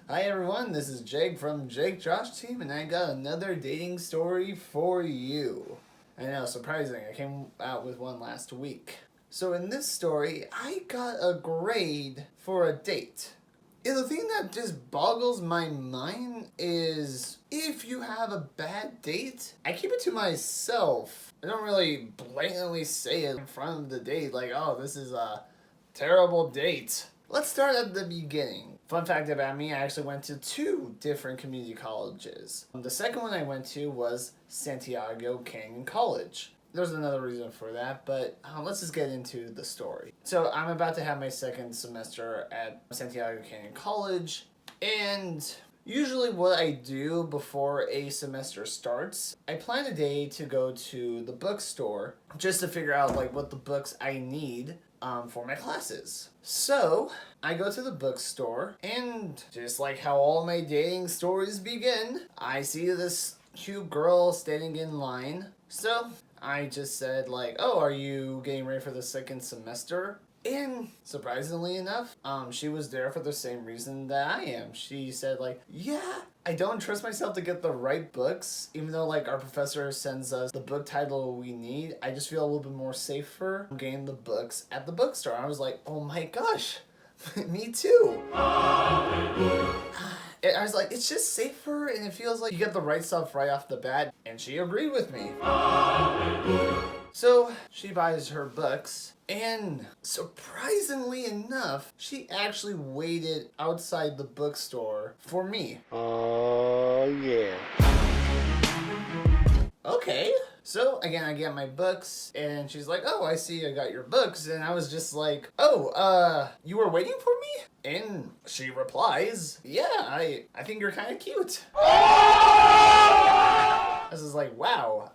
Hi everyone, this is Jake from JakeJoshTeam, and I got another dating story for you. I know, surprising, I came out with one last week. So in this story, I got a grade for a date. Yeah, the thing that just boggles my mind is if you have a bad date, I keep it to myself. I don't really blatantly say it in front of the date, like, oh, this is a terrible date. Let's start at the beginning. Fun fact about me, I actually went to 2 different community colleges. The second one I went to was Santiago Canyon College. There's another reason for that, but let's just get into the story. So I'm about to have my second semester at Santiago Canyon College, and usually what I do before a semester starts, I plan a day to go to the bookstore just to figure out like what the books I need for my classes. So I go to the bookstore, and just like how all my dating stories begin, I see this cute girl standing in line. So I just said like, oh, are you getting ready for the second semester? And surprisingly enough, she was there for the same reason that I am. She said like, yeah, I don't trust myself to get the right books, even though like our professor sends us the book title we need. I just feel a little bit more safer getting the books at the bookstore. I was like, oh my gosh, me too. I was like, it's just safer and it feels like you get the right stuff right off the bat. And she agreed with me. So she buys her books, and surprisingly enough, she actually waited outside the bookstore for me. Oh, yeah. Okay. So again, I get my books, and she's like, oh, I see you got your books. And I was just like, oh, you were waiting for me? And she replies, yeah, I think you're kind of cute. I was like, wow,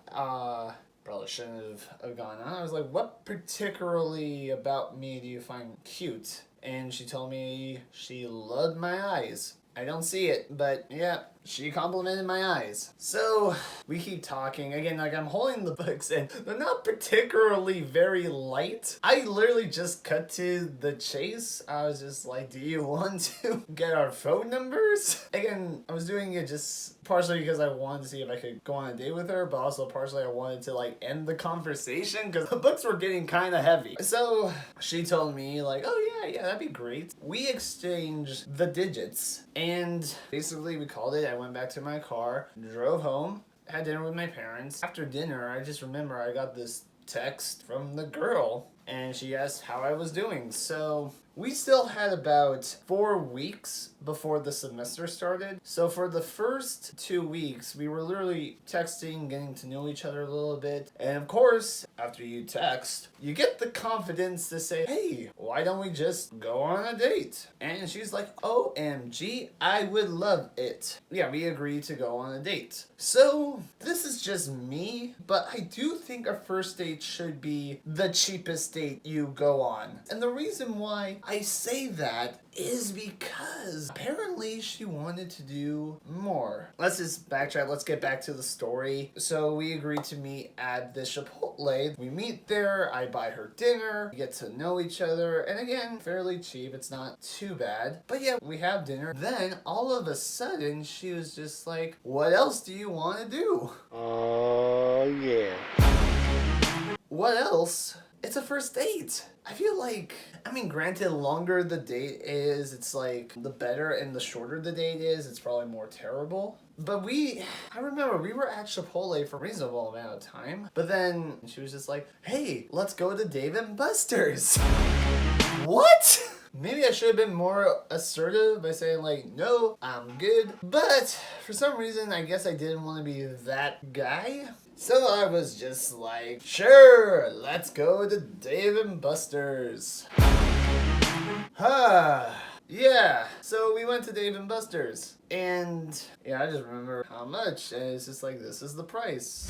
probably shouldn't have gone on. I was like, what particularly about me do you find cute? And she told me she loved my eyes. I don't see it, but yeah, she complimented my eyes. So we keep talking. Again, like I'm holding the books and they're not particularly very light. I literally just cut to the chase. I was just like, do you want to get our phone numbers? Again, I was doing it just partially because I wanted to see if I could go on a date with her, but also partially I wanted to like end the conversation because the books were getting kind of heavy. So she told me like, oh yeah, that'd be great. We exchanged the digits, and basically we called it. I went back to my car, drove home, had dinner with my parents. After dinner, I just remember I got this text from the girl, and she asked how I was doing. So we still had about 4 weeks before the semester started. So for the first 2 weeks, we were literally texting, getting to know each other a little bit. And of course, after you text, you get the confidence to say, hey, why don't we just go on a date? And she's like, OMG, I would love it. Yeah, we agreed to go on a date. So this is just me, but I do think a first date should be the cheapest date you go on. And the reason why I say that is because apparently she wanted to do more. Let's just backtrack. Let's get back to the story. So we agreed to meet at the Chipotle. We meet there. I buy her dinner. We get to know each other. And again, fairly cheap. It's not too bad. But yeah, we have dinner. Then all of a sudden, she was just like, what else do you want to do? Oh, yeah. What else? It's a first date. I feel like, granted, the longer the date is, it's like the better, and the shorter the date is, it's probably more terrible. But I remember we were at Chipotle for a reasonable amount of time, but then she was just like, hey, let's go to Dave & Buster's. What? Maybe I should have been more assertive by saying like, no, I'm good. But for some reason, I guess I didn't want to be that guy. So I was just like, sure, let's go to Dave & Buster's. Yeah, so we went to Dave & Buster's. And yeah, I just remember how much. And it's just like, this is the price.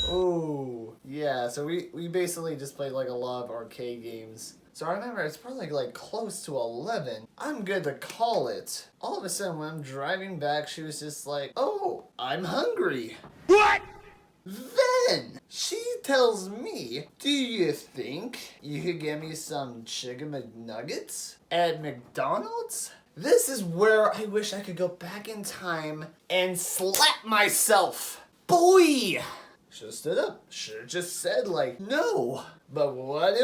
Oh, yeah, so we basically just played like a lot of arcade games. So I remember it's probably like close to 11. I'm good to call it. All of a sudden when I'm driving back, she was just like, oh, I'm hungry. What? Then she tells me, do you think you could get me some chicken McNuggets at McDonald's? This is where I wish I could go back in time and slap myself. Boy! Should've stood up. Should've just said, like, no. But what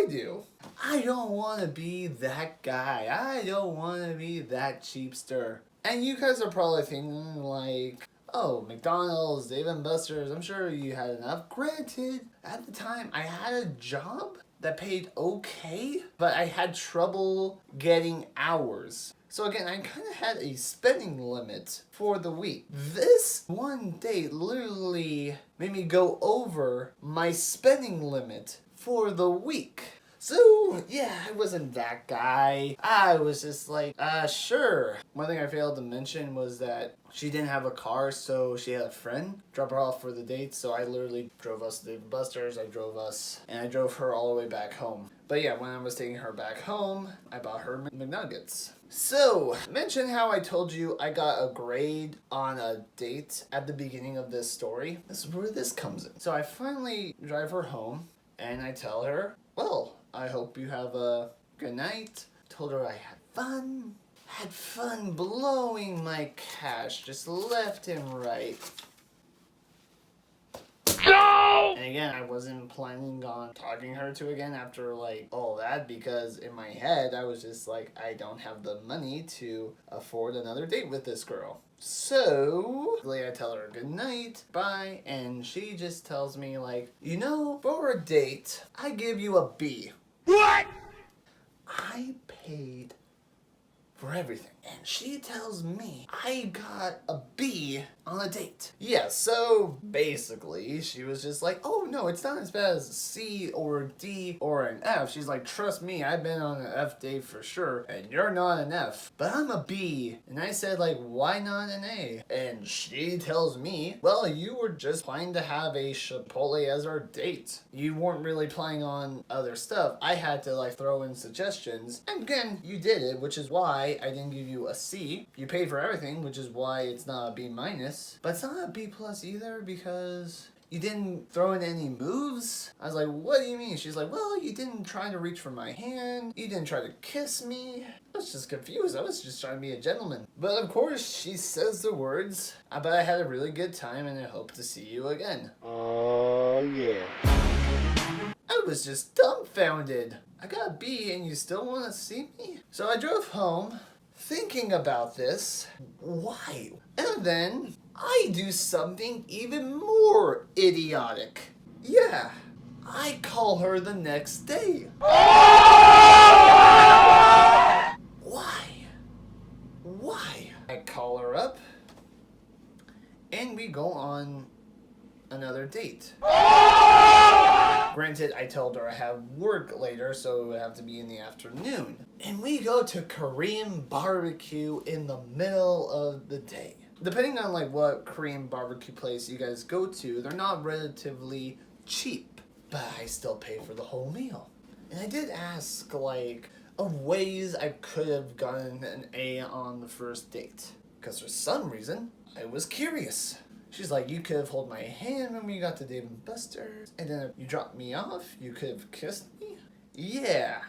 do? I don't want to be that guy. I don't want to be that cheapster. And you guys are probably thinking, like, oh, McDonald's, Dave & Buster's, I'm sure you had enough. Granted, at the time, I had a job that paid okay, but I had trouble getting hours. So again, I kind of had a spending limit for the week. This one date literally made me go over my spending limit for the week. So, yeah, I wasn't that guy. I was just like, sure. One thing I failed to mention was that she didn't have a car, so she had a friend drop her off for the date. So I literally drove us to Dave & Buster's, and I drove her all the way back home. But yeah, when I was taking her back home, I bought her McNuggets. So, mention how I told you I got a grade on a date at the beginning of this story. This is where this comes in. So I finally drive her home, and I tell her, well, I hope you have a good night. Told her I had fun blowing my cash just left and right. No! And again, I wasn't planning on talking her to again after like all that, because in my head I was just like, I don't have the money to afford another date with this girl. So, I tell her good night, bye, and she just tells me like, you know, for a date, I give you a B. What? I paid for everything, and she tells me I got a B on a date. Yeah, so basically she was just like, oh no, it's not as bad as a C or a D or an F. She's like, trust me, I've been on an F date for sure, and you're not an F, but I'm a B. And I said like, why not an A? And she tells me, well, you were just planning to have a Chipotle as our date. You weren't really planning on other stuff. I had to like throw in suggestions, and again, you did it, which is why I didn't give you a C. You paid for everything, which is why it's not a B minus. But it's not a B plus either, because you didn't throw in any moves. I was like, what do you mean? She's like, well, you didn't try to reach for my hand. You didn't try to kiss me. I was just confused. I was just trying to be a gentleman. But of course, she says the words, but I had a really good time and I hope to see you again. Oh, yeah. I was just dumbfounded. I got a B and you still want to see me? So I drove home thinking about this. Why? And then I do something even more idiotic. Yeah, I call her the next day. Why? I call her up and we go on another date. Granted, I told her I have work later, so it would have to be in the afternoon. And we go to Korean barbecue in the middle of the day. Depending on like what Korean barbecue place you guys go to, they're not relatively cheap, but I still pay for the whole meal. And I did ask like of ways I could have gotten an A on the first date, because for some reason I was curious. She's like, you could have held my hand when we got to Dave & Buster's, and then if you dropped me off, you could have kissed me? Yeah.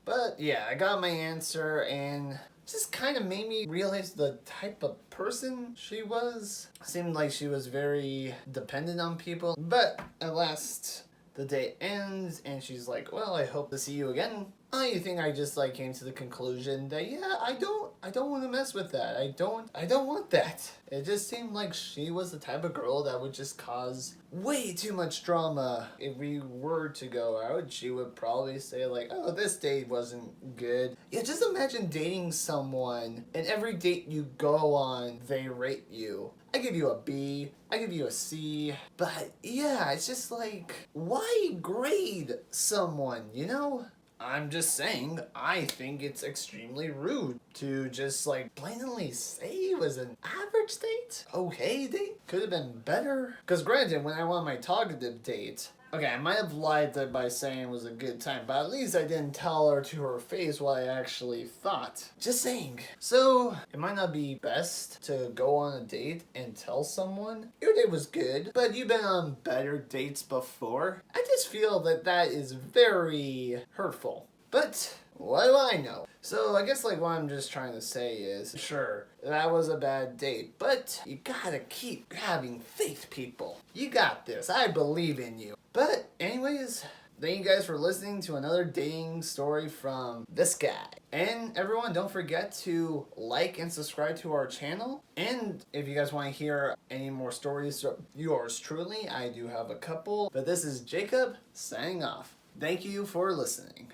But yeah, I got my answer, and just kind of made me realize the type of person she was. Seemed like she was very dependent on people. But at last, the day ends, and she's like, well, I hope to see you again. I think I just like came to the conclusion that yeah, I don't want to mess with that. I don't want that. It just seemed like she was the type of girl that would just cause way too much drama. If we were to go out, she would probably say like, oh, this date wasn't good. Yeah, just imagine dating someone and every date you go on, they rate you. I give you a B, I give you a C, but yeah, it's just like, why grade someone, you know? I'm just saying, I think it's extremely rude to just like blatantly say it was an average date. Okay date? Could have been better. Because granted, when I went on my talkative date, okay, I might have lied that by saying it was a good time, but at least I didn't tell her to her face what I actually thought. Just saying. So, it might not be best to go on a date and tell someone, your date was good, but you've been on better dates before. I just feel that that is very hurtful. But What do I know? So I guess like what I'm just trying to say is, sure, that was a bad date, but you gotta keep having faith, people. You got this. I believe in you. But anyways, thank you guys for listening to another dating story from this guy. And everyone, don't forget to like and subscribe to our channel. And if you guys want to hear any more stories from yours truly, I do have a couple. But this is Jacob signing off. Thank you for listening.